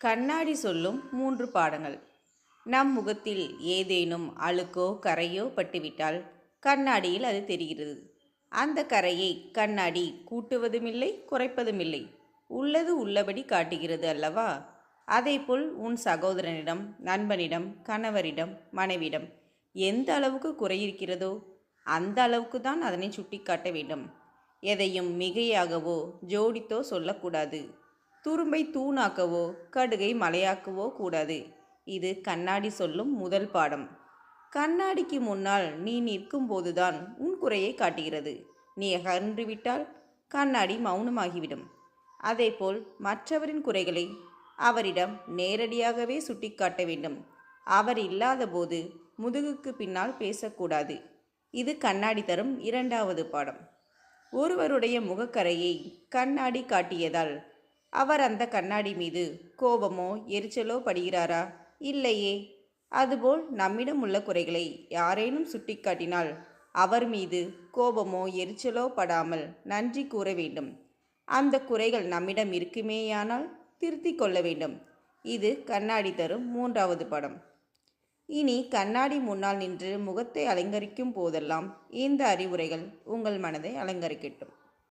கண்ணாடி சொல்லும் 3 பாடங்கள். நம் முகத்தில் ஏதேனும் அழுக்கோ கரையோ பட்டுவிட்டால் கண்ணாடியில் அது தெரிகிறது. அந்த கரையை கண்ணாடி கூட்டுவதுமில்லை, குறைப்பதுமில்லை. உள்ளது உள்ளபடி காட்டுகிறது அல்லவா? அதேபோல் உன் சகோதரனிடம், நண்பனிடம், கணவரிடம், மனைவிடம் எந்த அளவுக்கு குறை இருக்கிறதோ அந்த அளவுக்கு தான் அதனை சுட்டிக்காட்ட வேண்டும். எதையும் மிகையாகவோ ஜோடித்தோ சொல்லக்கூடாது. துரும்பை தூணாக்கவோ கடுகை மலையாக்கவோ கூடாது. இது கண்ணாடி சொல்லும் முதல் பாடம். கண்ணாடிக்கு முன்னால் நீ நிற்கும் போதுதான் உன் குறையை காட்டுகிறது. நீ அகன்றுவிட்டால் கண்ணாடி மௌனமாகிவிடும். அதேபோல் மற்றவரின் குறைகளை அவரிடம் நேரடியாகவே சுட்டிக்காட்ட வேண்டும். அவர் இல்லாத போது முதுகுக்கு பின்னால் பேசக்கூடாது. இது கண்ணாடி தரும் இரண்டாவது பாடம். ஒருவருடைய முகக்கரையை கண்ணாடி காட்டியதால் அவர் அந்த கண்ணாடி மீது கோபமோ எரிச்சலோ படுகிறாரா? இல்லையே. அதுபோல் நம்மிடம் உள்ள குறைகளை யாரேனும் சுட்டிக்காட்டினால் அவர் மீது கோபமோ எரிச்சலோ படாமல் நன்றி கூற வேண்டும். அந்த குறைகள் நம்மிடம் இருக்குமேயானால் திருத்திக் கொள்ள வேண்டும். இது கண்ணாடி தரும் மூன்றாவது பாடம். இனி கண்ணாடி முன்னால் நின்று முகத்தை அலங்கரிக்கும் போதெல்லாம் இந்த அறிவுரைகள் உங்கள் மனதை அலங்கரிக்கட்டும்.